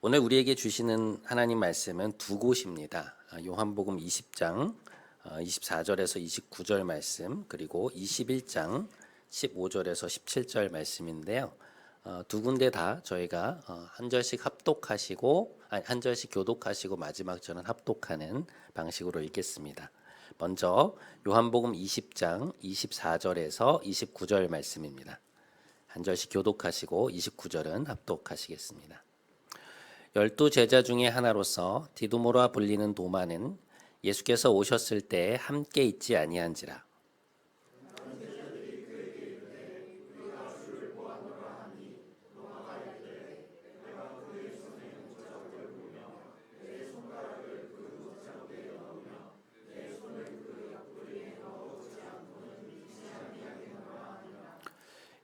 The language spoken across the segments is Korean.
오늘 우리에게 주시는 하나님 말씀은 두 곳입니다. 요한복음 20장 24절에서 29절 말씀, 그리고 21장 15절에서 17절 말씀인데요. 두 군데 다 저희가 한 절씩 합독하시고 한 절씩 교독하시고 마지막 절은 합독하는 방식으로 읽겠습니다. 먼저 요한복음 20장 24절에서 29절 말씀입니다. 한 절씩 교독하시고 29절은 합독하시겠습니다. 12제자 중에 하나로서 디두모라 불리는 도마는 예수께서 오셨을 때에 함께 있지 아니한지라.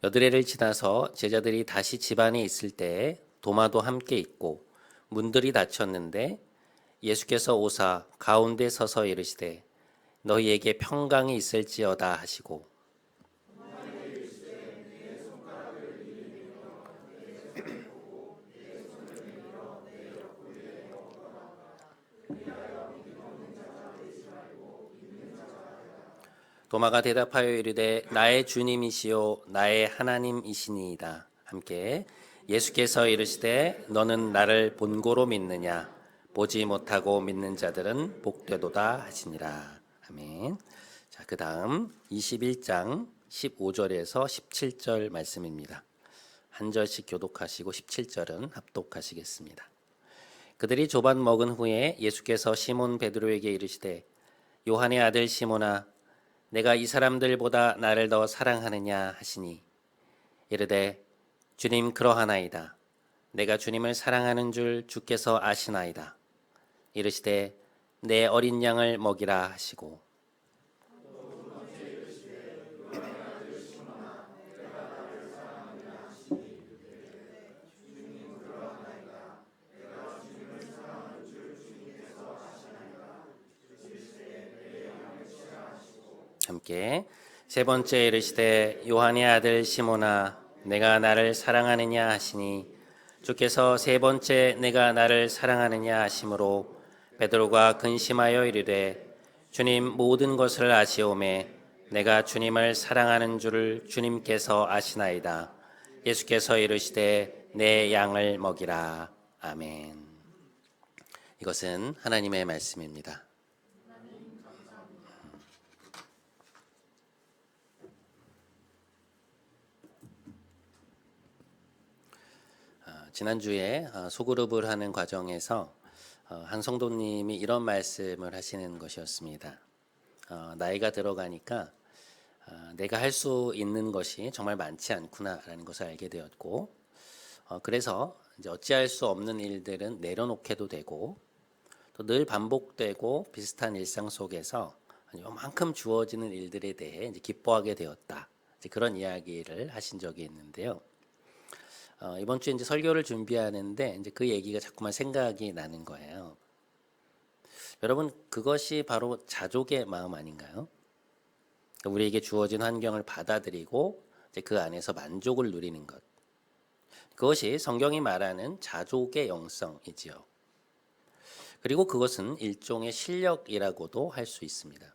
여드레를 지나서 제자들이 다시 집 안에 있을 때에 도마도 함께 있고 문들이 닫혔는데 예수께서 오사 가운데 서서 이르시되 너희에게 평강이 있을지어다 하시고 도마가 대답하여 이르되 나의 주님이시요 나의 하나님이시니이다. 함께 예수께서 이르시되 너는 나를 본고로 믿느냐 보지 못하고 믿는 자들은 복되도다 하시니라. 아멘. 자, 그다음 21장 15절에서 17절 말씀입니다. 한 절씩 교독하시고 17절은 합독하시겠습니다. 그들이 조반 먹은 후에 예수께서 시몬 베드로에게 이르시되 요한의 아들 시몬아 내가 이 사람들보다 나를 더 사랑하느냐 하시니 이르되 주님 그러하나이다. 내가 주님을 사랑하는 줄 주께서 아시나이다. 이르시되 내 어린 양을 먹이라 하시고 함께 세 번째 이르시되 요한의 아들 시몬아 내가 나를 사랑하느냐 하시니 주께서 세 번째 내가 나를 사랑하느냐 하심으로 베드로가 근심하여 이르되 주님 모든 것을 아시오매 내가 주님을 사랑하는 줄을 주님께서 아시나이다. 예수께서 이르시되 내 양을 먹이라. 아멘. 이것은 하나님의 말씀입니다. 지난주에 소그룹을 하는 과정에서 한 성도님이 이런 말씀을 하시는 것이었습니다. 나이가 들어가니까 내가 할 수 있는 것이 정말 많지 않구나라는 것을 알게 되었고, 그래서 이제 어찌할 수 없는 일들은 내려놓게도 되고, 또 늘 반복되고 비슷한 일상 속에서 요만큼 주어지는 일들에 대해 이제 기뻐하게 되었다. 이제 그런 이야기를 하신 적이 있는데요. 이번 주에 이제 설교를 준비하는데 이제 그 얘기가 자꾸만 생각이 나는 거예요. 여러분, 그것이 바로 자족의 마음 아닌가요? 우리에게 주어진 환경을 받아들이고 이제 그 안에서 만족을 누리는 것. 그것이 성경이 말하는 자족의 영성이지요. 그리고 그것은 일종의 실력이라고도 할 수 있습니다.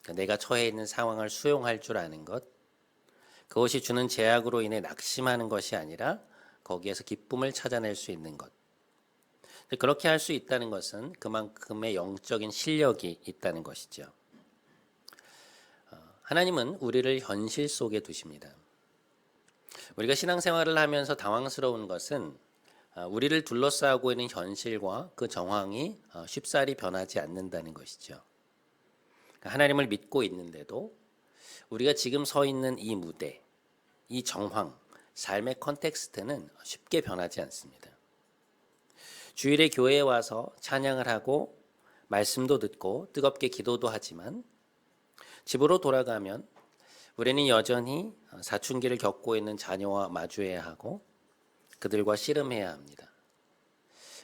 그러니까 내가 처해 있는 상황을 수용할 줄 아는 것, 그것이 주는 제약으로 인해 낙심하는 것이 아니라 거기에서 기쁨을 찾아낼 수 있는 것. 그렇게 할 수 있다는 것은 그만큼의 영적인 실력이 있다는 것이죠. 하나님은 우리를 현실 속에 두십니다. 우리가 신앙생활을 하면서 당황스러운 것은 우리를 둘러싸고 있는 현실과 그 정황이 쉽사리 변하지 않는다는 것이죠. 하나님을 믿고 있는데도 우리가 지금 서 있는 이 무대, 이 정황, 삶의 컨텍스트는 쉽게 변하지 않습니다. 주일에 교회에 와서 찬양을 하고 말씀도 듣고 뜨겁게 기도도 하지만 집으로 돌아가면 우리는 여전히 사춘기를 겪고 있는 자녀와 마주해야 하고 그들과 씨름해야 합니다.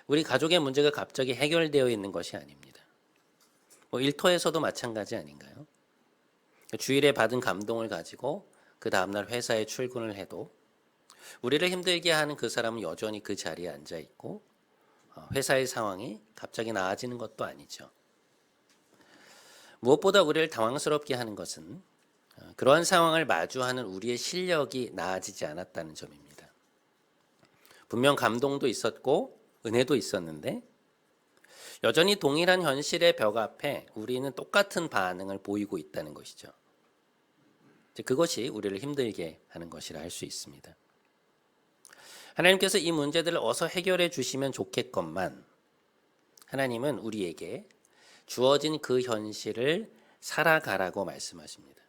우리 가족의 문제가 갑자기 해결되어 있는 것이 아닙니다. 일터에서도 마찬가지 아닌가요? 주일에 받은 감동을 가지고 그 다음날 회사에 출근을 해도 우리를 힘들게 하는 그 사람은 여전히 그 자리에 앉아 있고 회사의 상황이 갑자기 나아지는 것도 아니죠. 무엇보다 우리를 당황스럽게 하는 것은 그러한 상황을 마주하는 우리의 실력이 나아지지 않았다는 점입니다. 분명 감동도 있었고 은혜도 있었는데 여전히 동일한 현실의 벽 앞에 우리는 똑같은 반응을 보이고 있다는 것이죠. 그것이 우리를 힘들게 하는 것이라 할 수 있습니다. 하나님께서 이 문제들을 어서 해결해 주시면 좋겠건만 하나님은 우리에게 주어진 그 현실을 살아가라고 말씀하십니다.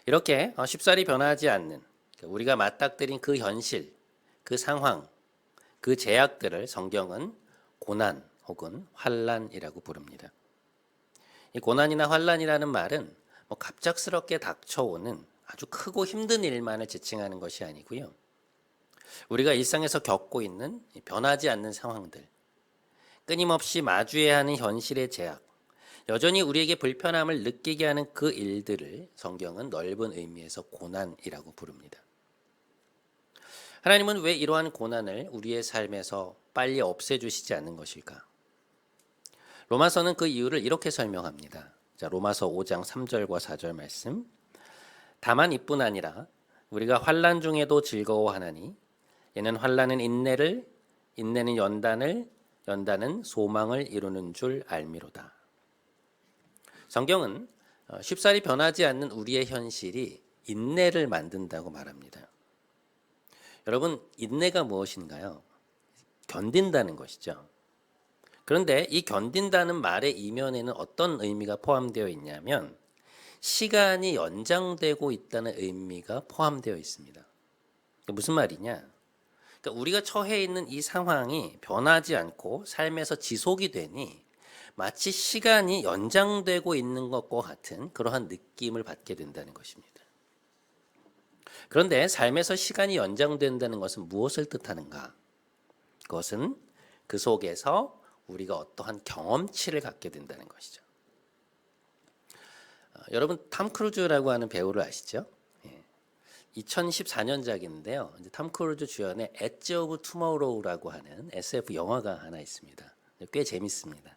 이렇게 쉽사리 변하지 않는 우리가 맞닥뜨린 그 현실, 그 상황, 그 제약들을 성경은 고난 혹은 환난이라고 부릅니다. 이 고난이나 환난이라는 말은 갑작스럽게 닥쳐오는 아주 크고 힘든 일만을 지칭하는 것이 아니고요. 우리가 일상에서 겪고 있는 변하지 않는 상황들, 끊임없이 마주해야 하는 현실의 제약, 여전히 우리에게 불편함을 느끼게 하는 그 일들을 성경은 넓은 의미에서 고난이라고 부릅니다. 하나님은 왜 이러한 고난을 우리의 삶에서 빨리 없애주시지 않는 것일까? 로마서는 그 이유를 이렇게 설명합니다. 자, 로마서 5장 3절과 4절 말씀. 다만 이뿐 아니라 우리가 환난 중에도 즐거워하나니 이는 환난은 인내를, 인내는 연단을, 연단은 소망을 이루는 줄 알미로다. 성경은 쉽사리 변하지 않는 우리의 현실이 인내를 만든다고 말합니다. 여러분, 인내가 무엇인가요? 견딘다는 것이죠. 그런데 이 견딘다는 말의 이면에는 어떤 의미가 포함되어 있냐면 시간이 연장되고 있다는 의미가 포함되어 있습니다. 무슨 말이냐? 그러니까 우리가 처해 있는 이 상황이 변하지 않고 삶에서 지속이 되니 마치 시간이 연장되고 있는 것과 같은 그러한 느낌을 받게 된다는 것입니다. 그런데 삶에서 시간이 연장된다는 것은 무엇을 뜻하는가? 그것은 그 속에서 우리가 어떠한 경험치를 갖게 된다는 것이죠. 여러분 탐 크루즈라고 하는 배우를 아시죠? 2014년작인데요. 탐 크루즈 주연의 엣지 오브 투모로우라고 하는 SF 영화가 하나 있습니다. 꽤 재밌습니다.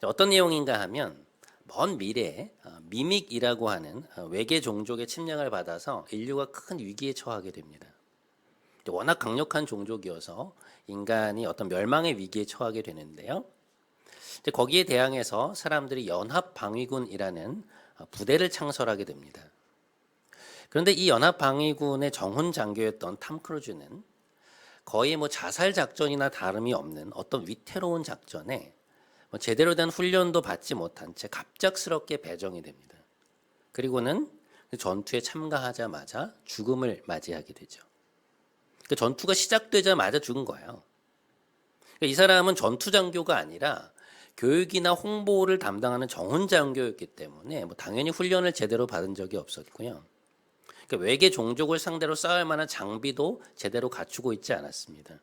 어떤 내용인가 하면 먼 미래에 미믹이라고 하는 외계 종족의 침략을 받아서 인류가 큰 위기에 처하게 됩니다. 워낙 강력한 종족이어서 인간이 어떤 멸망의 위기에 처하게 되는데요. 거기에 대항해서 사람들이 연합방위군이라는 부대를 창설하게 됩니다. 그런데 이 연합방위군의 정훈 장교였던 탐 크루즈는 거의 자살 작전이나 다름이 없는 어떤 위태로운 작전에 제대로 된 훈련도 받지 못한 채 갑작스럽게 배정이 됩니다. 그리고는 그 전투에 참가하자마자 죽음을 맞이하게 되죠. 그 전투가 시작되자마자 죽은 거예요. 이 사람은 전투 장교가 아니라 교육이나 홍보를 담당하는 정훈 장교였기 때문에 당연히 훈련을 제대로 받은 적이 없었고요. 외계 종족을 상대로 싸울 만한 장비도 제대로 갖추고 있지 않았습니다.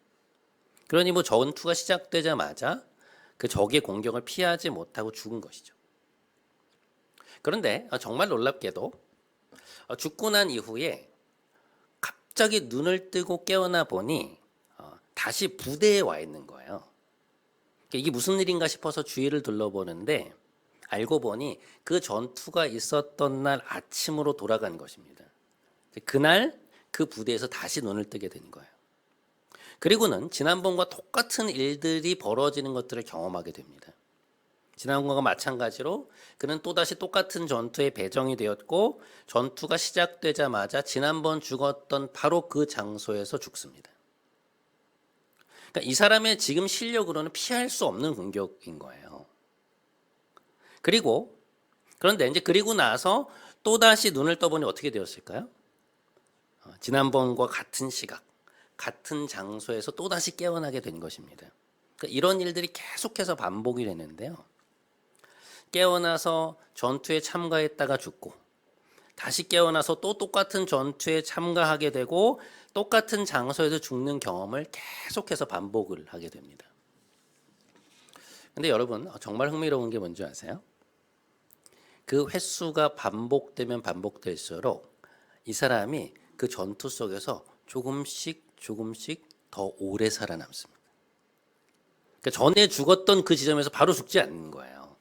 그러니 전투가 시작되자마자 그 적의 공격을 피하지 못하고 죽은 것이죠. 그런데 정말 놀랍게도 죽고 난 이후에 갑자기 눈을 뜨고 깨어나 보니 다시 부대에 와 있는 거예요. 이게 무슨 일인가 싶어서 주위를 둘러보는데 알고 보니 그 전투가 있었던 날 아침으로 돌아간 것입니다. 그날 그 부대에서 다시 눈을 뜨게 된 거예요. 그리고는 지난번과 똑같은 일들이 벌어지는 것들을 경험하게 됩니다. 지난번과 마찬가지로 그는 또다시 똑같은 전투에 배정이 되었고 전투가 시작되자마자 지난번 죽었던 바로 그 장소에서 죽습니다. 그러니까 이 사람의 지금 실력으로는 피할 수 없는 공격인 거예요. 그런데 이제 그리고 나서 또다시 눈을 떠보니 어떻게 되었을까요? 지난번과 같은 시각, 같은 장소에서 또다시 깨어나게 된 것입니다. 그러니까 이런 일들이 계속해서 반복이 되는데요. 깨어나서 전투에 참가했다가 죽고 다시 깨어나서 또 똑같은 전투에 참가하게 되고 똑같은 장소에서 죽는 경험을 계속해서 반복을 하게 됩니다. 근데 여러분 정말 흥미로운 게 뭔지 아세요? 그 횟수가 반복되면 반복될수록 이 사람이 그 전투 속에서 조금씩 더 오래 살아남습니다. 그러니까 전에 죽었던 그 지점에서 바로 죽지 않는 거예요.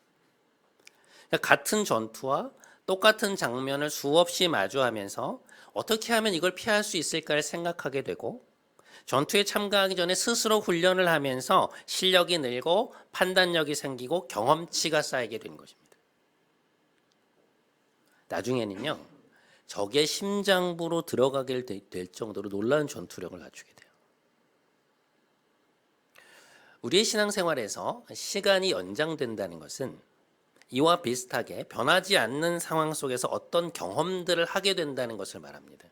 그러니까 같은 전투와 똑같은 장면을 수없이 마주하면서 어떻게 하면 이걸 피할 수 있을까를 생각하게 되고, 전투에 참가하기 전에 스스로 훈련을 하면서 실력이 늘고 판단력이 생기고 경험치가 쌓이게 되는 것입니다. 나중에는요, 적의 심장부로 들어가게 될 정도로 놀라운 전투력을 갖추게 돼요. 우리의 신앙생활에서 시간이 연장된다는 것은 이와 비슷하게 변하지 않는 상황 속에서 어떤 경험들을 하게 된다는 것을 말합니다.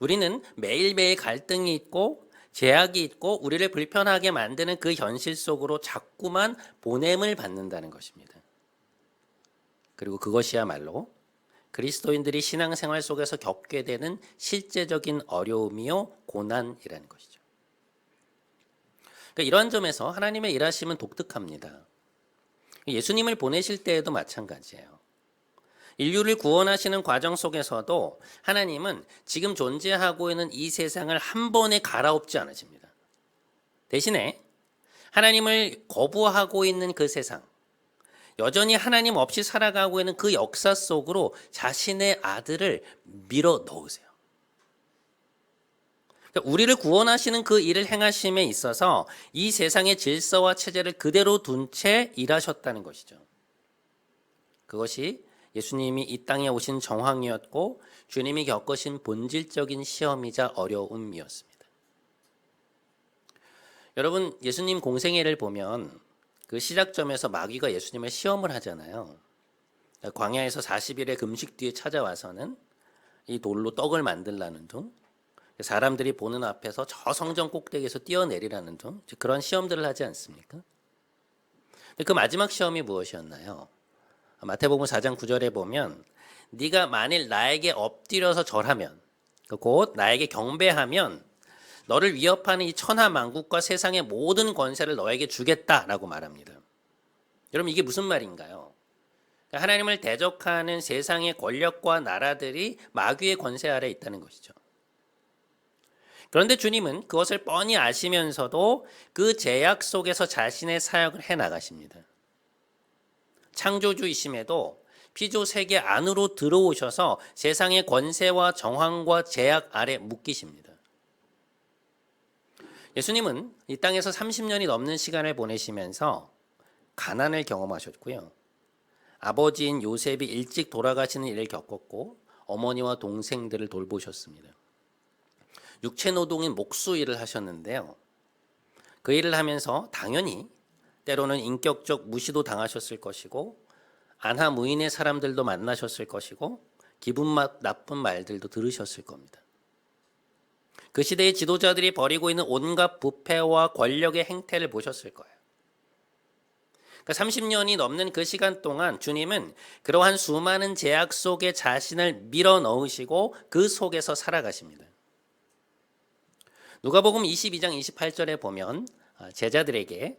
우리는 매일매일 갈등이 있고 제약이 있고 우리를 불편하게 만드는 그 현실 속으로 자꾸만 보냄을 받는다는 것입니다. 그리고 그것이야말로 그리스도인들이 신앙생활 속에서 겪게 되는 실제적인 어려움이요 고난이라는 것이죠. 그러니까 이러한 점에서 하나님의 일하심은 독특합니다. 예수님을 보내실 때에도 마찬가지예요. 인류를 구원하시는 과정 속에서도 하나님은 지금 존재하고 있는 이 세상을 한 번에 갈아엎지 않으십니다. 대신에 하나님을 거부하고 있는 그 세상, 여전히 하나님 없이 살아가고 있는 그 역사 속으로 자신의 아들을 밀어 넣으세요. 그러니까 우리를 구원하시는 그 일을 행하심에 있어서 이 세상의 질서와 체제를 그대로 둔 채 일하셨다는 것이죠. 그것이 예수님이 이 땅에 오신 정황이었고 주님이 겪으신 본질적인 시험이자 어려움이었습니다. 여러분, 예수님 공생애를 보면 그 시작점에서 마귀가 예수님을 시험을 하잖아요. 광야에서 40일의 금식 뒤에 찾아와서는 이 돌로 떡을 만들라는 둥, 사람들이 보는 앞에서 저 성전 꼭대기에서 뛰어내리라는 둥, 그런 시험들을 하지 않습니까? 그 마지막 시험이 무엇이었나요? 마태복음 4장 9절에 보면 네가 만일 나에게 엎드려서 절하면, 곧 나에게 경배하면 너를 위협하는 이 천하 만국과 세상의 모든 권세를 너에게 주겠다라고 말합니다. 여러분, 이게 무슨 말인가요? 하나님을 대적하는 세상의 권력과 나라들이 마귀의 권세 아래에 있다는 것이죠. 그런데 주님은 그것을 뻔히 아시면서도 그 제약 속에서 자신의 사역을 해나가십니다. 창조주이심에도 피조 세계 안으로 들어오셔서 세상의 권세와 정황과 제약 아래 묶이십니다. 예수님은 이 땅에서 30년이 넘는 시간을 보내시면서 가난을 경험하셨고요. 아버지인 요셉이 일찍 돌아가시는 일을 겪었고 어머니와 동생들을 돌보셨습니다. 육체 노동인 목수 일을 하셨는데요. 그 일을 하면서 당연히 때로는 인격적 무시도 당하셨을 것이고 안하 무인의 사람들도 만나셨을 것이고 기분 나쁜 말들도 들으셨을 겁니다. 그 시대의 지도자들이 벌이고 있는 온갖 부패와 권력의 행태를 보셨을 거예요. 그러니까 30년이 넘는 그 시간 동안 주님은 그러한 수많은 제약 속에 자신을 밀어 넣으시고 그 속에서 살아가십니다. 누가복음 22장 28절에 보면 제자들에게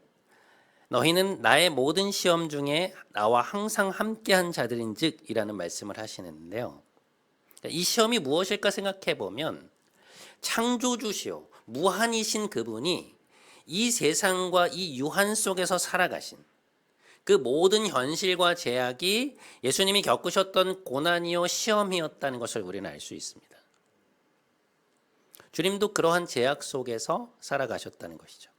너희는 나의 모든 시험 중에 나와 항상 함께한 자들인즉 이라는 말씀을 하시는데요. 이 시험이 무엇일까 생각해 보면 창조주시오 무한이신 그분이 이 세상과 이 유한 속에서 살아가신 그 모든 현실과 제약이 예수님이 겪으셨던 고난이요 시험이었다는 것을 우리는 알 수 있습니다. 주님도 그러한 제약 속에서 살아가셨다는 것이죠.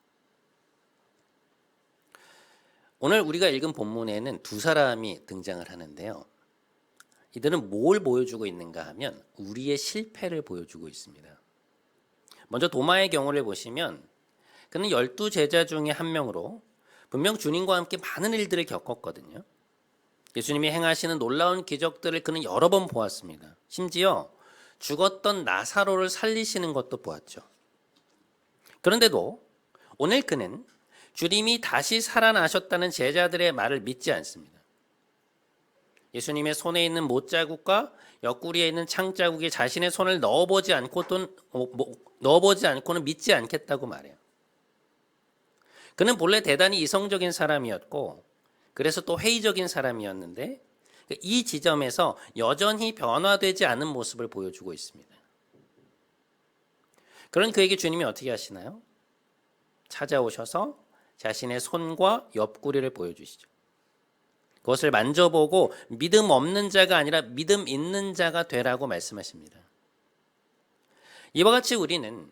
오늘 우리가 읽은 본문에는 두 사람이 등장을 하는데요. 이들은 뭘 보여주고 있는가 하면 우리의 실패를 보여주고 있습니다. 먼저 도마의 경우를 보시면 그는 12제자 중에 한 명으로 분명 주님과 함께 많은 일들을 겪었거든요. 예수님이 행하시는 놀라운 기적들을 그는 여러 번 보았습니다. 심지어 죽었던 나사로를 살리시는 것도 보았죠. 그런데도 오늘 그는 주님이 다시 살아나셨다는 제자들의 말을 믿지 않습니다. 예수님의 손에 있는 못자국과 옆구리에 있는 창자국에 자신의 손을 넣어보지 않고는 믿지 않겠다고 말해요. 그는 본래 대단히 이성적인 사람이었고 그래서 또 회의적인 사람이었는데 이 지점에서 여전히 변화되지 않은 모습을 보여주고 있습니다. 그런 그에게 주님이 어떻게 하시나요? 찾아오셔서 자신의 손과 옆구리를 보여주시죠. 그것을 만져보고 믿음 없는 자가 아니라 믿음 있는 자가 되라고 말씀하십니다. 이와 같이 우리는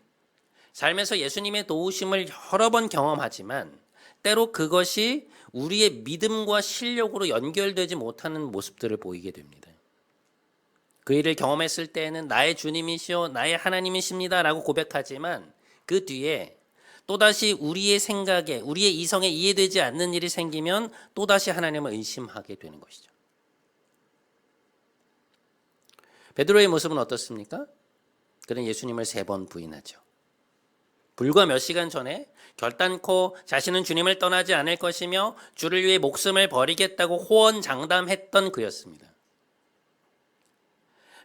삶에서 예수님의 도우심을 여러 번 경험하지만 때로 그것이 우리의 믿음과 실력으로 연결되지 못하는 모습들을 보이게 됩니다. 그 일을 경험했을 때에는 나의 주님이시오 나의 하나님이십니다 라고 고백하지만 그 뒤에 또다시 우리의 생각에 우리의 이성에 이해되지 않는 일이 생기면 또다시 하나님을 의심하게 되는 것이죠. 베드로의 모습은 어떻습니까? 그는 예수님을 3번 부인하죠. 불과 몇 시간 전에 결단코 자신은 주님을 떠나지 않을 것이며 주를 위해 목숨을 버리겠다고 호언장담했던 그였습니다.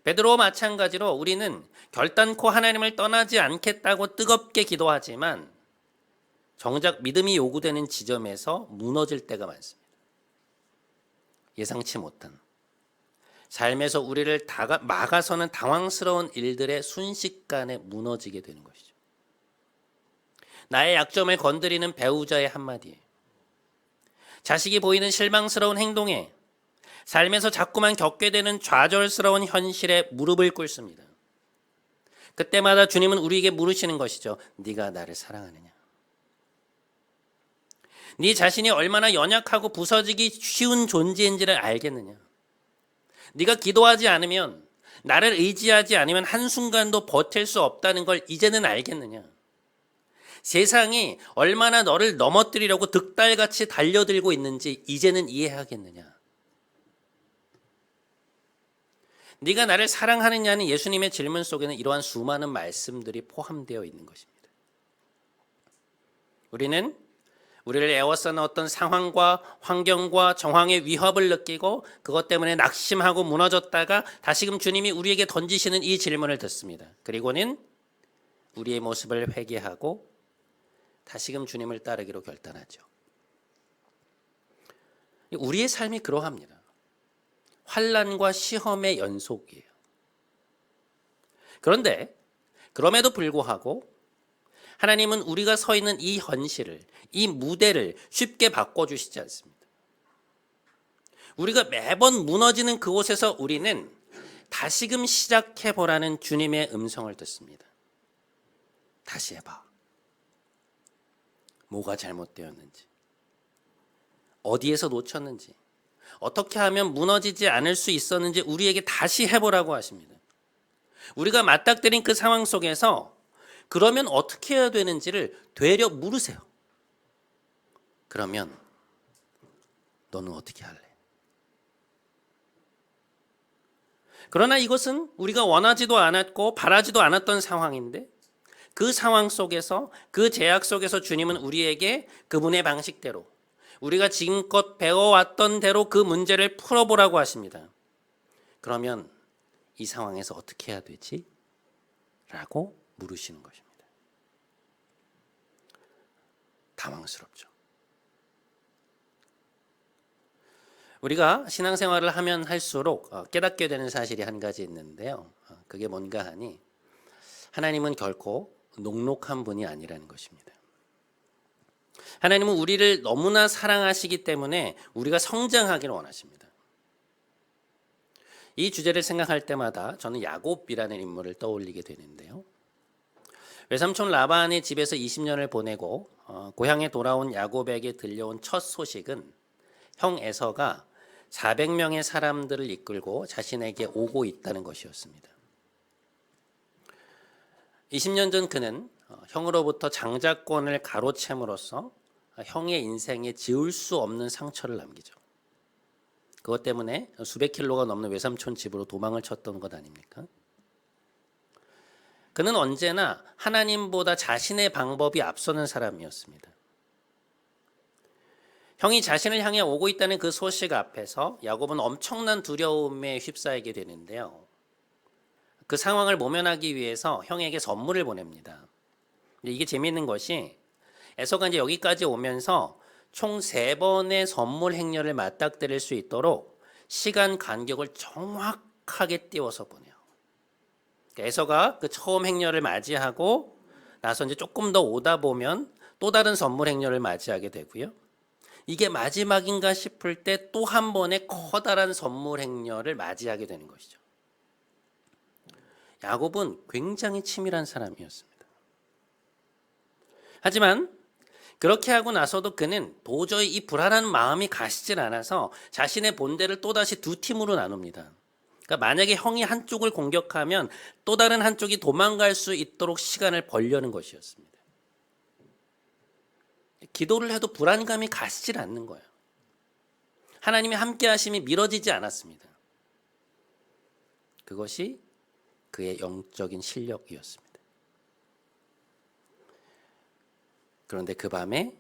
베드로와 마찬가지로 우리는 결단코 하나님을 떠나지 않겠다고 뜨겁게 기도하지만 정작 믿음이 요구되는 지점에서 무너질 때가 많습니다. 예상치 못한 삶에서 우리를 막아서는 당황스러운 일들의 순식간에 무너지게 되는 것이죠. 나의 약점을 건드리는 배우자의 한마디에, 자식이 보이는 실망스러운 행동에, 삶에서 자꾸만 겪게 되는 좌절스러운 현실에 무릎을 꿇습니다. 그때마다 주님은 우리에게 물으시는 것이죠. 네가 나를 사랑하느냐? 네 자신이 얼마나 연약하고 부서지기 쉬운 존재인지를 알겠느냐? 네가 기도하지 않으면, 나를 의지하지 않으면 한순간도 버틸 수 없다는 걸 이제는 알겠느냐? 세상이 얼마나 너를 넘어뜨리려고 득달같이 달려들고 있는지 이제는 이해하겠느냐? 네가 나를 사랑하느냐는 예수님의 질문 속에는 이러한 수많은 말씀들이 포함되어 있는 것입니다. 우리는 우리를 에워싸는 어떤 상황과 환경과 정황의 위협을 느끼고 그것 때문에 낙심하고 무너졌다가 다시금 주님이 우리에게 던지시는 이 질문을 듣습니다. 그리고는 우리의 모습을 회개하고 다시금 주님을 따르기로 결단하죠. 우리의 삶이 그러합니다. 환난과 시험의 연속이에요. 그런데 그럼에도 불구하고 하나님은 우리가 서 있는 이 현실을, 이 무대를 쉽게 바꿔주시지 않습니다. 우리가 매번 무너지는 그곳에서 우리는 다시금 시작해보라는 주님의 음성을 듣습니다. 다시 해봐. 뭐가 잘못되었는지, 어디에서 놓쳤는지, 어떻게 하면 무너지지 않을 수 있었는지 우리에게 다시 해보라고 하십니다. 우리가 맞닥뜨린 그 상황 속에서 그러면 어떻게 해야 되는지를 되려 물으세요. 그러면 너는 어떻게 할래? 그러나 이것은 우리가 원하지도 않았고 바라지도 않았던 상황인데 그 상황 속에서 그 제약 속에서 주님은 우리에게 그분의 방식대로 우리가 지금껏 배워왔던 대로 그 문제를 풀어보라고 하십니다. 그러면 이 상황에서 어떻게 해야 되지? 라고 물으시는 것입니다. 당황스럽죠. 우리가 신앙생활을 하면 할수록 깨닫게 되는 사실이 한 가지 있는데요. 그게 뭔가 하니 하나님은 결코 녹록한 분이 아니라는 것입니다. 하나님은 우리를 너무나 사랑하시기 때문에 우리가 성장하기를 원하십니다. 이 주제를 생각할 때마다 저는 야곱이라는 인물을 떠올리게 되는데요. 외삼촌 라반의 집에서 20년을 보내고 고향에 돌아온 야곱에게 들려온 첫 소식은 형 에서가 400명의 사람들을 이끌고 자신에게 오고 있다는 것이었습니다. 20년 전 그는 형으로부터 장자권을 가로챈으로써 형의 인생에 지울 수 없는 상처를 남기죠. 그것 때문에 수백 킬로가 넘는 외삼촌 집으로 도망을 쳤던 것 아닙니까? 그는 언제나 하나님보다 자신의 방법이 앞서는 사람이었습니다. 형이 자신을 향해 오고 있다는 그 소식 앞에서 야곱은 엄청난 두려움에 휩싸이게 되는데요. 그 상황을 모면하기 위해서 형에게 선물을 보냅니다. 근데 이게 재미있는 것이 에서가 이제 여기까지 오면서 총 3번의 선물 행렬을 맞닥뜨릴 수 있도록 시간 간격을 정확하게 띄워서 보내요. 에서가 그 처음 행렬을 맞이하고 나서 이제 조금 더 오다 보면 또 다른 선물 행렬을 맞이하게 되고요. 이게 마지막인가 싶을 때 또 한 번의 커다란 선물 행렬을 맞이하게 되는 것이죠. 야곱은 굉장히 치밀한 사람이었습니다. 하지만 그렇게 하고 나서도 그는 도저히 이 불안한 마음이 가시질 않아서 자신의 본대를 또다시 두 팀으로 나눕니다. 그러니까 만약에 형이 한쪽을 공격하면 또 다른 한쪽이 도망갈 수 있도록 시간을 벌려는 것이었습니다. 기도를 해도 불안감이 가시질 않는 거예요. 하나님의 함께 하심이 미뤄지지 않았습니다. 그것이 그의 영적인 실력이었습니다. 그런데 그 밤에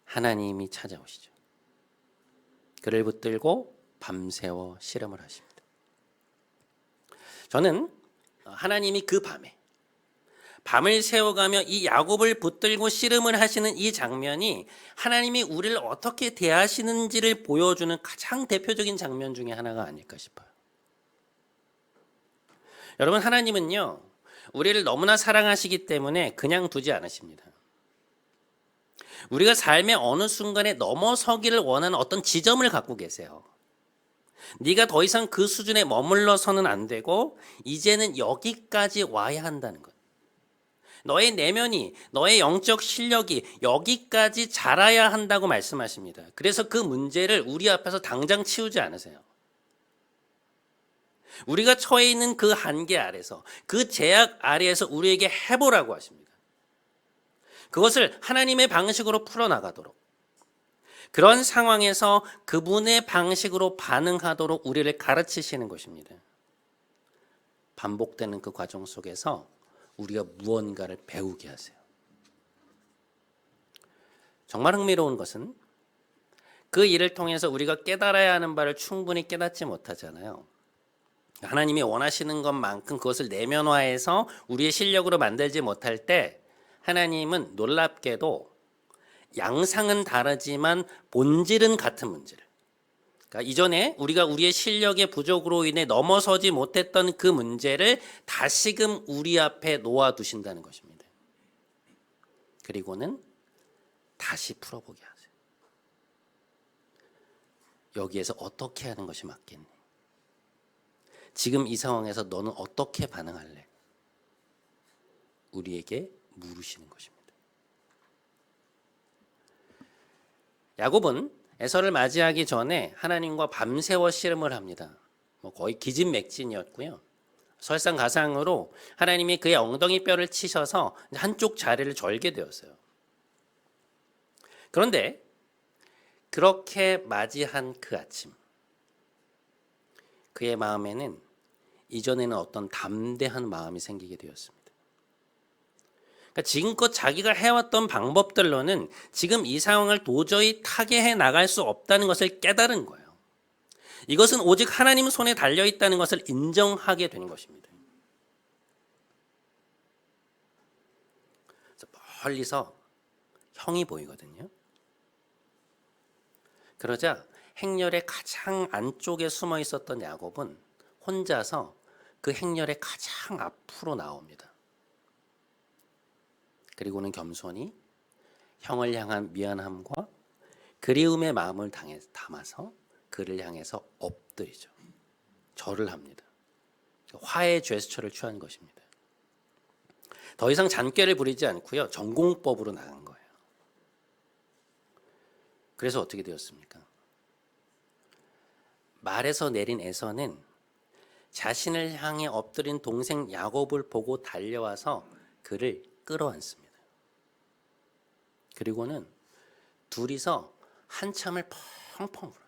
하나님이 찾아오시죠. 그를 붙들고 밤새워 씨름을 하십니다. 저는 하나님이 그 밤에 밤을 새워가며 이 야곱을 붙들고 씨름을 하시는 이 장면이 하나님이 우리를 어떻게 대하시는지를 보여주는 가장 대표적인 장면 중에 하나가 아닐까 싶어요. 여러분, 하나님은요, 우리를 너무나 사랑하시기 때문에 그냥 두지 않으십니다. 우리가 삶의 어느 순간에 넘어서기를 원하는 어떤 지점을 갖고 계세요. 네가 더 이상 그 수준에 머물러서는 안 되고 이제는 여기까지 와야 한다는 것. 너의 내면이, 너의 영적 실력이 여기까지 자라야 한다고 말씀하십니다. 그래서 그 문제를 우리 앞에서 당장 치우지 않으세요. 우리가 처해 있는 그 한계 아래서, 그 제약 아래에서 우리에게 해보라고 하십니다. 그것을 하나님의 방식으로 풀어나가도록, 그런 상황에서 그분의 방식으로 반응하도록 우리를 가르치시는 것입니다. 반복되는 그 과정 속에서 우리가 무언가를 배우게 하세요. 정말 흥미로운 것은 그 일을 통해서 우리가 깨달아야 하는 바를 충분히 깨닫지 못하잖아요. 하나님이 원하시는 것만큼 그것을 내면화해서 우리의 실력으로 만들지 못할 때 하나님은 놀랍게도 양상은 다르지만 본질은 같은 문제를, 그러니까 이전에 우리가 우리의 실력의 부족으로 인해 넘어서지 못했던 그 문제를 다시금 우리 앞에 놓아두신다는 것입니다. 그리고는 다시 풀어보게 하세요. 여기에서 어떻게 하는 것이 맞겠니? 지금 이 상황에서 너는 어떻게 반응할래? 우리에게 물으시는 것입니다. 야곱은 에서를 맞이하기 전에 하나님과 밤새워 씨름을 합니다. 거의 기진맥진이었고요. 설상가상으로 하나님이 그의 엉덩이 뼈를 치셔서 한쪽 자리를 절게 되었어요. 그런데 그렇게 맞이한 그 아침, 그의 마음에는 이전에는 어떤 담대한 마음이 생기게 되었습니다. 그러니까 지금껏 자기가 해왔던 방법들로는 지금 이 상황을 도저히 타개해 나갈 수 없다는 것을 깨달은 거예요. 이것은 오직 하나님 손에 달려있다는 것을 인정하게 된 것입니다. 멀리서 형이 보이거든요. 그러자 행렬의 가장 안쪽에 숨어 있었던 야곱은 혼자서 그 행렬의 가장 앞으로 나옵니다. 그리고는 겸손히 형을 향한 미안함과 그리움의 마음을 담아서 그를 향해서 엎드리죠. 절을 합니다. 화해 제스처를 취한 것입니다. 더 이상 잔꾀를 부리지 않고요, 전공법으로 나간 거예요. 그래서 어떻게 되었습니까? 말에서 내린 에서는 자신을 향해 엎드린 동생 야곱을 보고 달려와서 그를 끌어안습니다. 그리고는 둘이서 한참을 펑펑 울어요.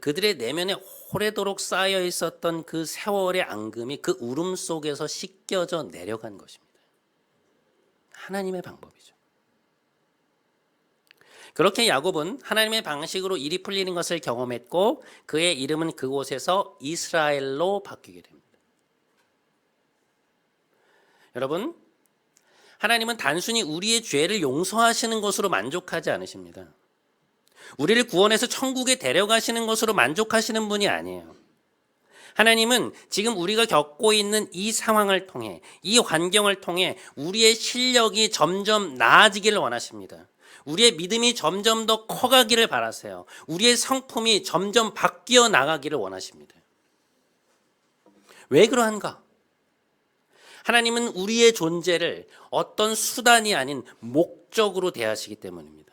그들의 내면에 오래도록 쌓여 있었던 그 세월의 앙금이 그 울음 속에서 씻겨져 내려간 것입니다. 하나님의 방법이죠. 그렇게 야곱은 하나님의 방식으로 일이 풀리는 것을 경험했고 그의 이름은 그곳에서 이스라엘로 바뀌게 됩니다. 여러분, 하나님은 단순히 우리의 죄를 용서하시는 것으로 만족하지 않으십니다. 우리를 구원해서 천국에 데려가시는 것으로 만족하시는 분이 아니에요. 하나님은 지금 우리가 겪고 있는 이 상황을 통해, 이 환경을 통해 우리의 실력이 점점 나아지기를 원하십니다. 우리의 믿음이 점점 더 커가기를 바라세요. 우리의 성품이 점점 바뀌어 나가기를 원하십니다. 왜 그러한가? 하나님은 우리의 존재를 어떤 수단이 아닌 목적으로 대하시기 때문입니다.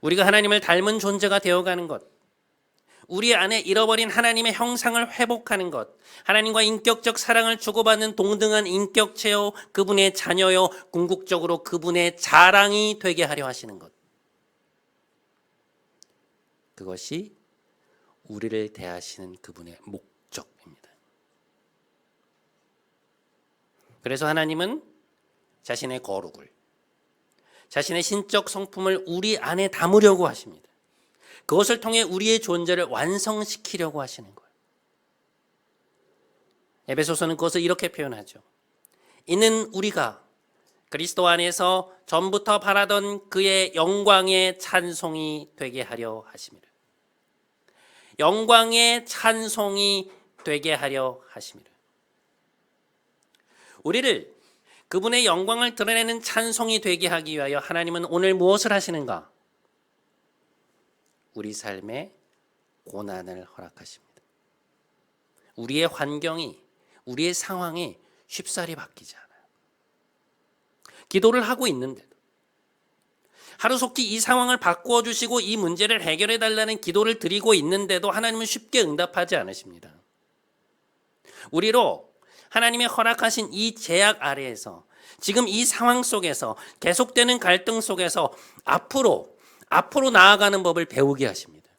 우리가 하나님을 닮은 존재가 되어가는 것, 우리 안에 잃어버린 하나님의 형상을 회복하는 것, 하나님과 인격적 사랑을 주고받는 동등한 인격체요, 그분의 자녀요, 궁극적으로 그분의 자랑이 되게 하려 하시는 것. 그것이 우리를 대하시는 그분의 목적입니다. 그래서 하나님은 자신의 거룩을, 자신의 신적 성품을 우리 안에 담으려고 하십니다. 그것을 통해 우리의 존재를 완성시키려고 하시는 거예요. 에베소서는 그것을 이렇게 표현하죠. 이는 우리가 그리스도 안에서 전부터 바라던 그의 영광의 찬송이 되게 하려 하심이라. 영광의 찬송이 되게 하려 하심이라. 우리를 그분의 영광을 드러내는 찬송이 되게 하기 위하여 하나님은 오늘 무엇을 하시는가? 우리 삶에 고난을 허락하십니다. 우리의 환경이, 우리의 상황이 쉽사리 바뀌지 않아요. 기도를 하고 있는데도, 하루속히 이 상황을 바꾸어 주시고 이 문제를 해결해 달라는 기도를 드리고 있는데도 하나님은 쉽게 응답하지 않으십니다. 우리로 하나님이 허락하신 이 제약 아래에서, 지금 이 상황 속에서, 계속되는 갈등 속에서 앞으로 나아가는 법을 배우게 하십니다.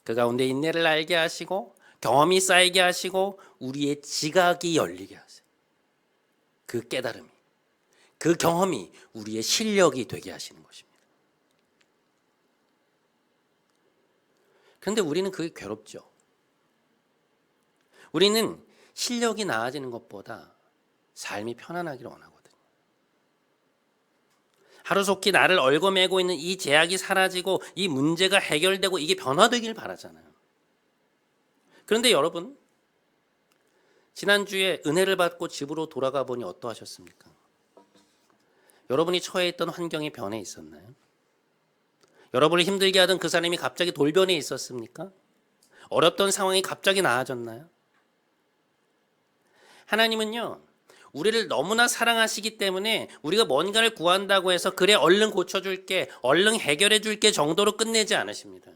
그 가운데 인내를 알게 하시고 경험이 쌓이게 하시고 우리의 지각이 열리게 하세요. 그 깨달음이, 그 경험이 우리의 실력이 되게 하시는 것입니다. 그런데 우리는 그게 괴롭죠. 우리는 실력이 나아지는 것보다 삶이 편안하기를 원하거든요. 하루속히 나를 얽어매고 있는 이 제약이 사라지고 이 문제가 해결되고 이게 변화되길 바라잖아요. 그런데 여러분, 지난주에 은혜를 받고 집으로 돌아가 보니 어떠하셨습니까? 여러분이 처해 있던 환경이 변해 있었나요? 여러분을 힘들게 하던 그 사람이 갑자기 돌변해 있었습니까? 어렵던 상황이 갑자기 나아졌나요? 하나님은요, 우리를 너무나 사랑하시기 때문에 우리가 뭔가를 구한다고 해서 그래 얼른 고쳐줄게, 얼른 해결해줄게 정도로 끝내지 않으십니다.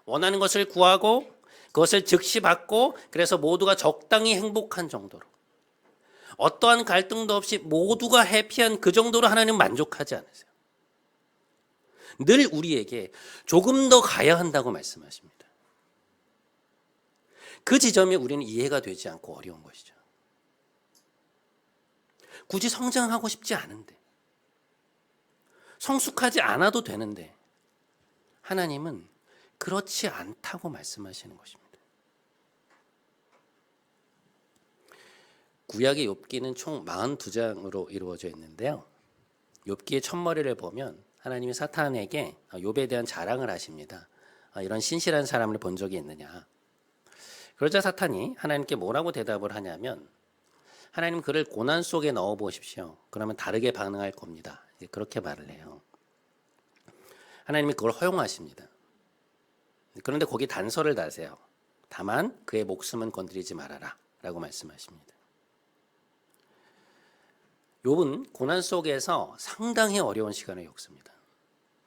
원하는 것을 구하고 그것을 즉시 받고 그래서 모두가 적당히 행복한 정도로, 어떠한 갈등도 없이 모두가 해피한 그 정도로 하나님은 만족하지 않으세요. 늘 우리에게 조금 더 가야 한다고 말씀하십니다. 그 지점에 우리는 이해가 되지 않고 어려운 것이죠. 굳이 성장하고 싶지 않은데, 성숙하지 않아도 되는데 하나님은 그렇지 않다고 말씀하시는 것입니다. 구약의 욥기는 총 42장으로 이루어져 있는데요. 욥기의 첫머리를 보면 하나님이 사탄에게 욥에 대한 자랑을 하십니다. 이런 신실한 사람을 본 적이 있느냐. 그러자 사탄이 하나님께 뭐라고 대답을 하냐면, 하나님 그를 고난 속에 넣어 보십시오. 그러면 다르게 반응할 겁니다. 그렇게 말을 해요. 하나님이 그걸 허용하십니다. 그런데 거기 단서를 다세요. 다만 그의 목숨은 건드리지 말아라 라고 말씀하십니다. 욥은 고난 속에서 상당히 어려운 시간을 겪습니다.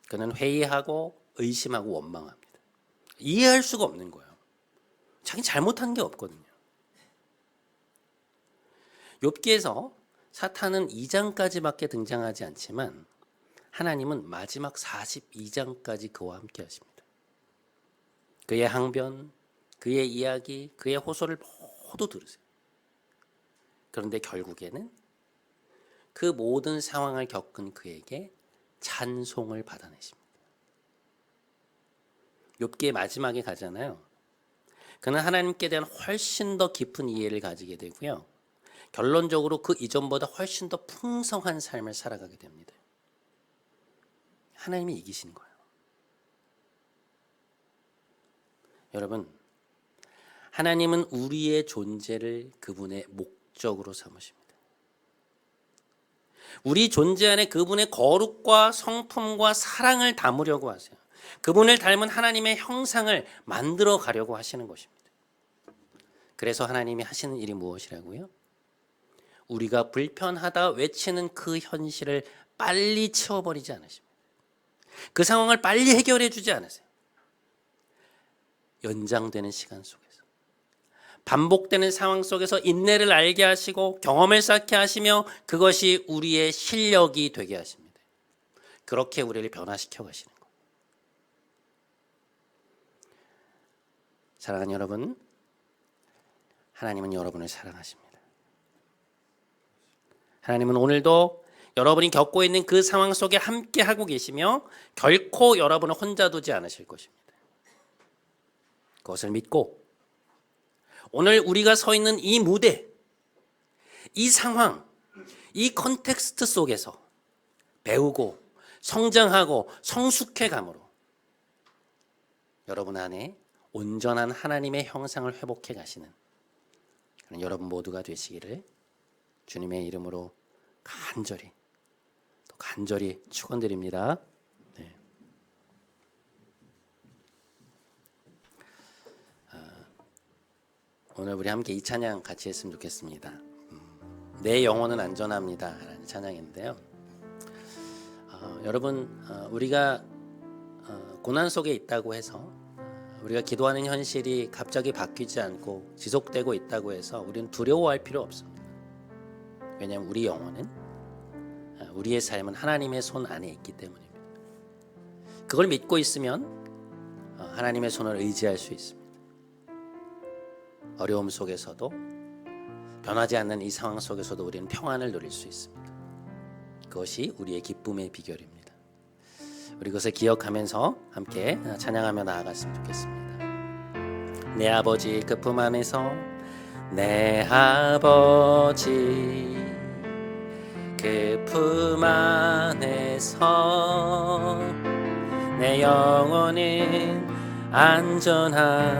그는 회의하고 의심하고 원망합니다. 이해할 수가 없는 거예요. 자기 잘못한 게 없거든요. 욥기에서 사탄은 2장까지밖에 등장하지 않지만 하나님은 마지막 42장까지 그와 함께 하십니다. 그의 항변, 그의 이야기, 그의 호소를 모두 들으세요. 그런데 결국에는 그 모든 상황을 겪은 그에게 찬송을 받아내십니다. 욥기의 마지막에 가잖아요. 그는 하나님께 대한 훨씬 더 깊은 이해를 가지게 되고요. 결론적으로 그 이전보다 훨씬 더 풍성한 삶을 살아가게 됩니다. 하나님이 이기신 거예요. 여러분, 하나님은 우리의 존재를 그분의 목적으로 삼으십니다. 우리 존재 안에 그분의 거룩과 성품과 사랑을 담으려고 하세요. 그분을 닮은 하나님의 형상을 만들어 가려고 하시는 것입니다. 그래서 하나님이 하시는 일이 무엇이라고요? 우리가 불편하다 외치는 그 현실을 빨리 채워버리지 않으십니다. 그 상황을 빨리 해결해 주지 않으세요. 연장되는 시간 속에서, 반복되는 상황 속에서 인내를 알게 하시고 경험을 쌓게 하시며 그것이 우리의 실력이 되게 하십니다. 그렇게 우리를 변화시켜 가시는 거예요. 사랑하는 여러분, 하나님은 여러분을 사랑하십니다. 하나님은 오늘도 여러분이 겪고 있는 그 상황 속에 함께 하고 계시며 결코 여러분을 혼자 두지 않으실 것입니다. 그것을 믿고 오늘 우리가 서 있는 이 무대, 이 상황, 이 컨텍스트 속에서 배우고 성장하고 성숙해 감으로 여러분 안에 온전한 하나님의 형상을 회복해 가시는 그런 여러분 모두가 되시기를 주님의 이름으로 간절히 축원드립니다. 네. 오늘 우리 함께 이 찬양 같이 했으면 좋겠습니다. 내 영혼은 안전합니다 라는 찬양인데요. 여러분, 우리가 고난 속에 있다고 해서 우리가 기도하는 현실이 갑자기 바뀌지 않고 지속되고 있다고 해서 우리는 두려워할 필요 없습니다. 왜냐하면 우리 영혼은, 우리의 삶은 하나님의 손 안에 있기 때문입니다. 그걸 믿고 있으면 하나님의 손을 의지할 수 있습니다. 어려움 속에서도, 변하지 않는 이 상황 속에서도 우리는 평안을 누릴 수 있습니다. 그것이 우리의 기쁨의 비결입니다. 우리 그것을 기억하면서 함께 찬양하며 나아갔으면 좋겠습니다. 내 아버지 그 품 안에서, 내 아버지 그 품 안에서 내 영혼은 안전합니다.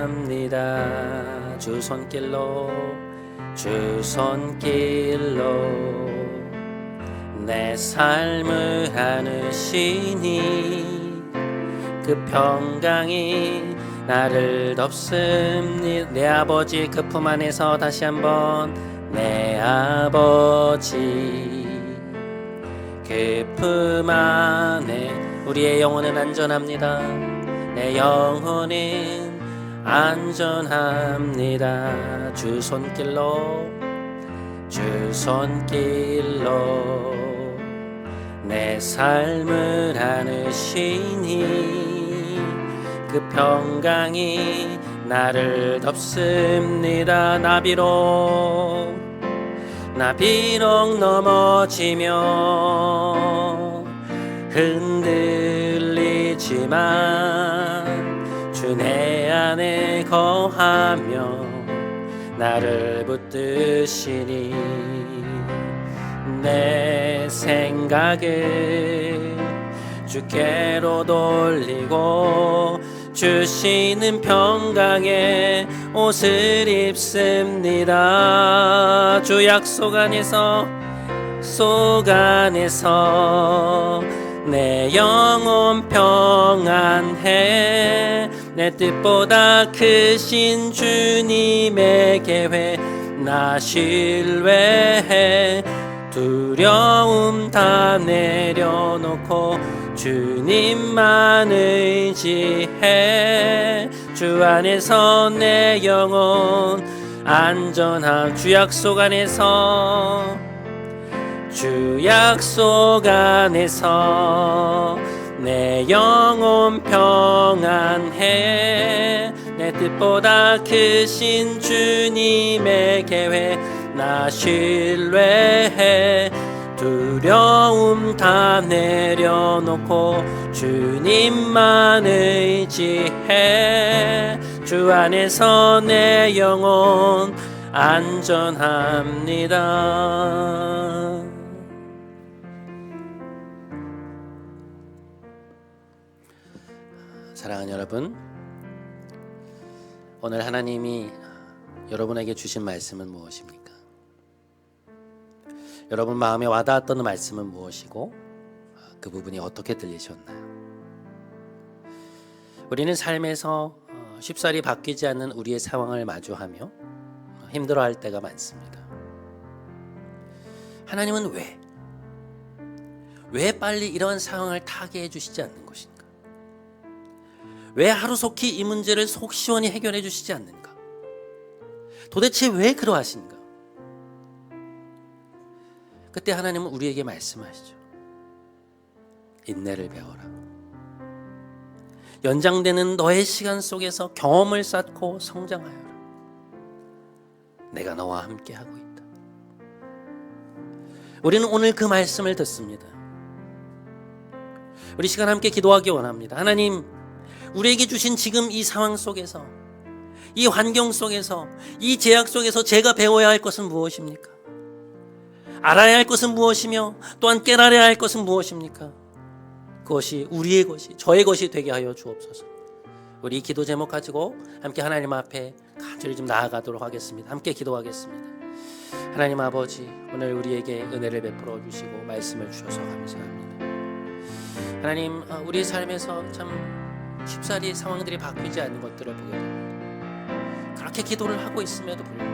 주 손길로 내 삶을 안으시니 그 평강이 나를 덮습니다. 내 아버지 그 품 안에서, 다시 한번, 내 아버지 그 품 안에 우리의 영혼은 안전합니다. 내 영혼은 안전합니다. 주 손길로 내 삶을 안으시니 그 평강이 나를 덮습니다. 나 비록 넘어지며 흔들리지만 주 내 안에 거하며 나를 붙드시니 내 생각을 주께로 돌리고 주시는 평강의 옷을 입습니다. 주 약속 안에서 내 영혼 평안해. 내 뜻보다 크신 주님의 계획 나 신뢰해. 두려움 다 내려놓고 주님만 의지해. 주 안에서 내 영혼 안전함. 주 약속 안에서 내 영혼 평안해. 내 뜻보다 크신 주님의 계획 나 신뢰해. 두려움 다 내려놓고 주님만 의지해. 주 안에서 내 영혼 안전합니다. 사랑하는 여러분, 오늘 하나님이 여러분에게 주신 말씀은 무엇입니까? 여러분 마음에 와닿았던 말씀은 무엇이고 그 부분이 어떻게 들리셨나요? 우리는 삶에서 쉽사리 바뀌지 않는 우리의 상황을 마주하며 힘들어할 때가 많습니다. 하나님은 왜 빨리 이러한 상황을 타게 해주시지 않는 것인가? 왜 하루속히 이 문제를 속 시원히 해결해 주시지 않는가? 도대체 왜 그러하신가? 그때 하나님은 우리에게 말씀하시죠. 인내를 배워라. 연장되는 너의 시간 속에서 경험을 쌓고 성장하여라. 내가 너와 함께하고 있다. 우리는 오늘 그 말씀을 듣습니다. 우리 시간 함께 기도하기 원합니다. 하나님, 우리에게 주신 지금 이 상황 속에서, 이 환경 속에서, 이 제약 속에서 제가 배워야 할 것은 무엇입니까? 알아야 할 것은 무엇이며 또한 깨달아야 할 것은 무엇입니까? 그것이 우리의 것이, 저의 것이 되게 하여 주옵소서. 우리 이 기도 제목 가지고 함께 하나님 앞에 간절히 좀 나아가도록 하겠습니다. 함께 기도하겠습니다. 하나님 아버지, 오늘 우리에게 은혜를 베풀어 주시고 말씀을 주셔서 감사합니다. 하나님, 우리의 삶에서 참 쉽사리 상황들이 바뀌지 않는 것들을 보게 됩니다. 그렇게 기도를 하고 있음에도 불구하고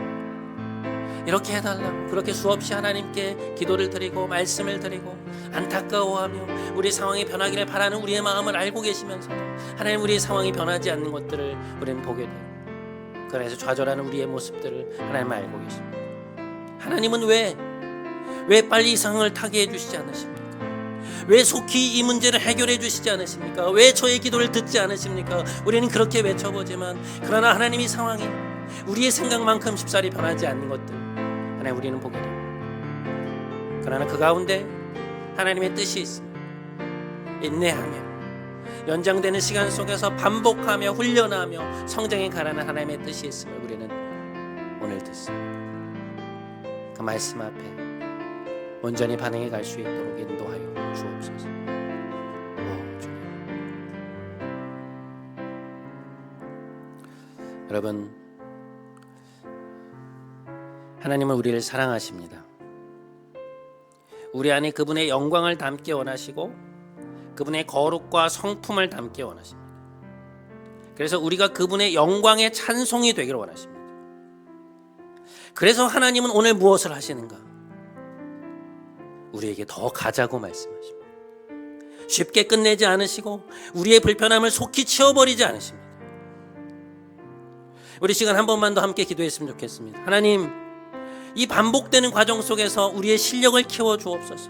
이렇게 해달라고 그렇게 수없이 하나님께 기도를 드리고 말씀을 드리고 안타까워하며 우리 상황이 변하기를 바라는 우리의 마음을 알고 계시면서도 하나님, 우리의 상황이 변하지 않는 것들을 우리는 보게 돼요. 그래서 좌절하는 우리의 모습들을 하나님 알고 계십니다. 하나님은 왜 빨리 이 상황을 타게 해주시지 않으십니까? 왜 속히 이 문제를 해결해 주시지 않으십니까? 왜 저의 기도를 듣지 않으십니까? 우리는 그렇게 외쳐보지만 그러나 하나님, 이 상황이 우리의 생각만큼 쉽사리 변하지 않는 것들 하나님, 우리는 보게 됩니다. 그러나 그 가운데 하나님의 뜻이 있습니다. 인내하며 연장되는 시간 속에서 반복하며 훈련하며 성장해 가라는 하나님의 뜻이 있음을 우리는 오늘 듣습니다. 그 말씀 앞에 온전히 반응해 갈 수 있도록 인도하여 주옵소서. 여러분, 하나님은 우리를 사랑하십니다. 우리 안에 그분의 영광을 담기 원하시고 그분의 거룩과 성품을 담기 원하십니다. 그래서 우리가 그분의 영광의 찬송이 되기를 원하십니다. 그래서 하나님은 오늘 무엇을 하시는가? 우리에게 더 가자고 말씀하십니다. 쉽게 끝내지 않으시고 우리의 불편함을 속히 치워버리지 않으십니다. 우리 시간 한 번만 더 함께 기도했으면 좋겠습니다. 하나님, 이 반복되는 과정 속에서 우리의 실력을 키워 주옵소서.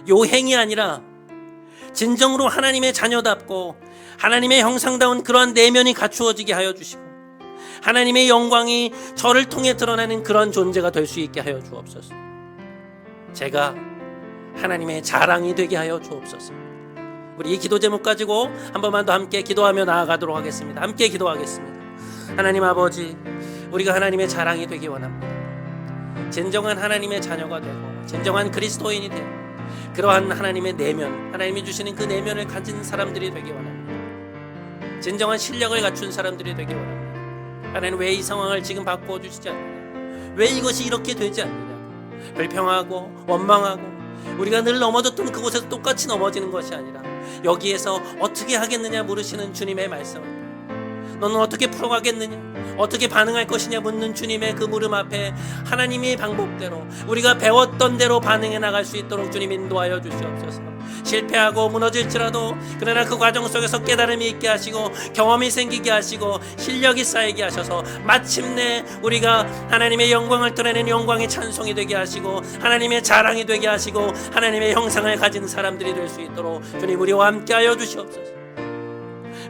요행이 아니라 진정으로 하나님의 자녀답고 하나님의 형상다운 그러한 내면이 갖추어지게 하여 주시고 하나님의 영광이 저를 통해 드러나는 그런 존재가 될 수 있게 하여 주옵소서. 제가 하나님의 자랑이 되게 하여 주옵소서. 우리 이 기도 제목 가지고 한 번만 더 함께 기도하며 나아가도록 하겠습니다. 함께 기도하겠습니다. 하나님 아버지, 우리가 하나님의 자랑이 되기 원합니다. 진정한 하나님의 자녀가 되고 진정한 그리스도인이 되고 그러한 하나님의 내면, 하나님이 주시는 그 내면을 가진 사람들이 되기 원합니다. 진정한 실력을 갖춘 사람들이 되기 원합니다. 하나님, 왜 이 상황을 지금 바꿔주시지 않느냐? 왜 이것이 이렇게 되지 않느냐? 불평하고 원망하고 우리가 늘 넘어졌던 그곳에서 똑같이 넘어지는 것이 아니라 여기에서 어떻게 하겠느냐 물으시는 주님의 말씀, 너는 어떻게 풀어가겠느냐, 어떻게 반응할 것이냐 묻는 주님의 그 물음 앞에 하나님의 방법대로 우리가 배웠던 대로 반응해 나갈 수 있도록 주님 인도하여 주시옵소서. 실패하고 무너질지라도 그러나 그 과정 속에서 깨달음이 있게 하시고 경험이 생기게 하시고 실력이 쌓이게 하셔서 마침내 우리가 하나님의 영광을 드러내는 영광의 찬송이 되게 하시고 하나님의 자랑이 되게 하시고 하나님의 형상을 가진 사람들이 될 수 있도록 주님, 우리와 함께하여 주시옵소서.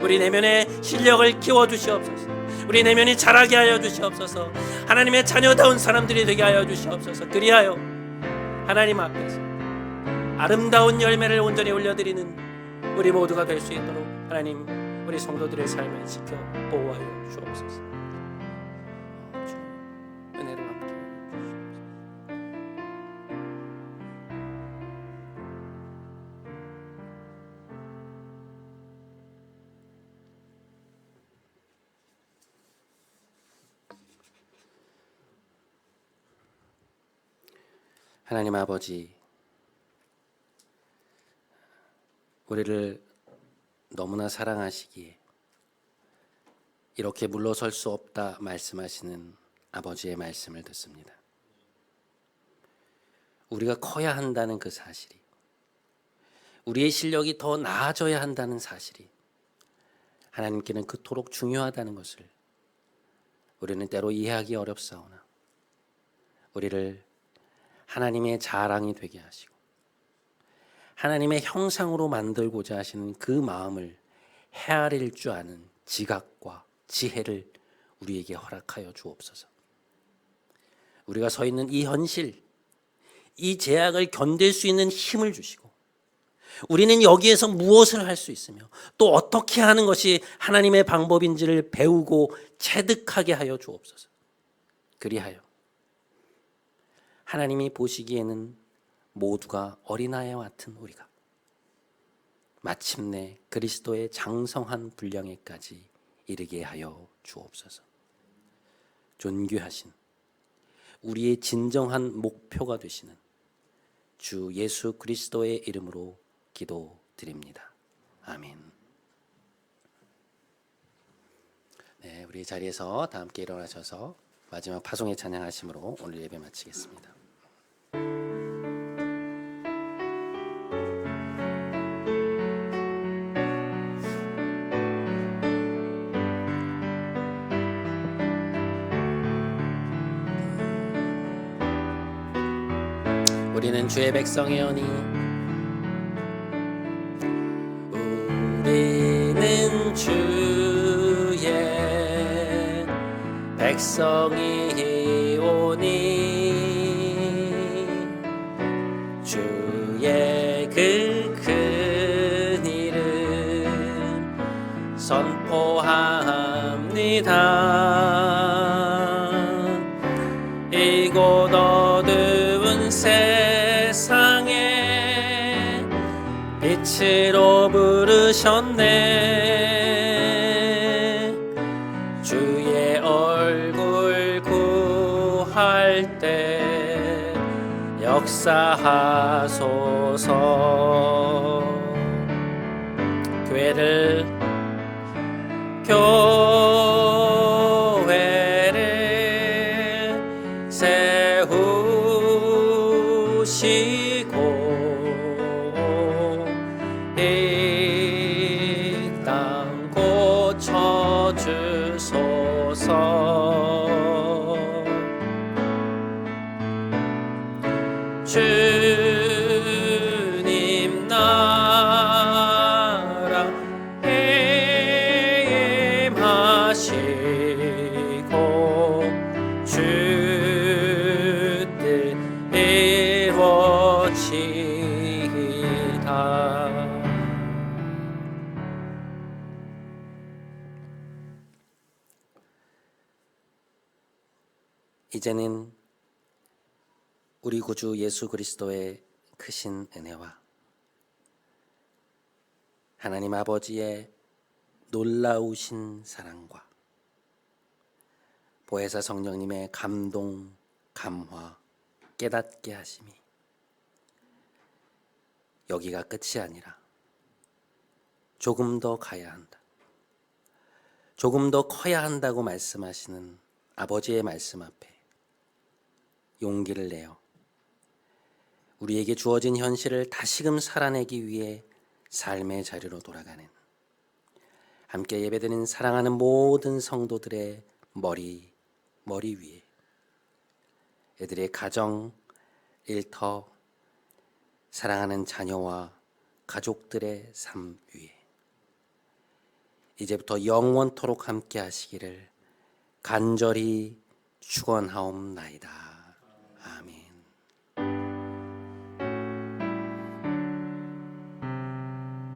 우리 내면의 실력을 키워주시옵소서. 우리 내면이 자라게 하여 주시옵소서. 하나님의 자녀다운 사람들이 되게 하여 주시옵소서. 그리하여 하나님 앞에서 아름다운 열매를 온전히 올려드리는 우리 모두가 될 수 있도록 하나님, 우리 성도들의 삶을 지켜 보호하여 주옵소서. 은혜로 함께 주시옵소서. 하나님 아버지, 우리를 너무나 사랑하시기에 이렇게 물러설 수 없다 말씀하시는 아버지의 말씀을 듣습니다. 우리가 커야 한다는 그 사실이, 우리의 실력이 더 나아져야 한다는 사실이 하나님께는 그토록 중요하다는 것을 우리는 때로 이해하기 어렵사오나, 우리를 하나님의 자랑이 되게 하시고 하나님의 형상으로 만들고자 하시는 그 마음을 헤아릴 줄 아는 지각과 지혜를 우리에게 허락하여 주옵소서. 우리가 서 있는 이 현실, 이 제약을 견딜 수 있는 힘을 주시고, 우리는 여기에서 무엇을 할 수 있으며 또 어떻게 하는 것이 하나님의 방법인지를 배우고 체득하게 하여 주옵소서. 그리하여 하나님이 보시기에는 모두가 어린아이와 같은 우리가 마침내 그리스도의 장성한 분량에까지 이르게 하여 주옵소서. 존귀하신 우리의 진정한 목표가 되시는 주 예수 그리스도의 이름으로 기도드립니다. 아멘. 네, 우리 자리에서 다 함께 일어나셔서 마지막 파송의 찬양하심으로 오늘 예배 마치겠습니다. 우리는 주의 백성이오니, 우리는 주의 백성이오니, 주의 그 큰 이름 선포합니다. 이곳 어두운 세상에 빛으로 부르셨네. 주의 얼굴 구할 때 역사하소서. 교회를 세우시고 이 땅 고쳐주소서. 주님 나라 임하시고 주 뜻 이루어지이다. 이제는 우리 구주 예수 그리스도의 크신 은혜와 하나님 아버지의 놀라우신 사랑과 보혜사 성령님의 감동, 감화, 깨닫게 하심이 여기가 끝이 아니라 조금 더 가야 한다, 조금 더 커야 한다고 말씀하시는 아버지의 말씀 앞에 용기를 내어 우리에게 주어진 현실을 다시금 살아내기 위해 삶의 자리로 돌아가는, 함께 예배드리는 사랑하는 모든 성도들의 머리 위에, 애들의 가정, 일터, 사랑하는 자녀와 가족들의 삶 위에 이제부터 영원토록 함께 하시기를 간절히 축원하옵나이다. 아멘.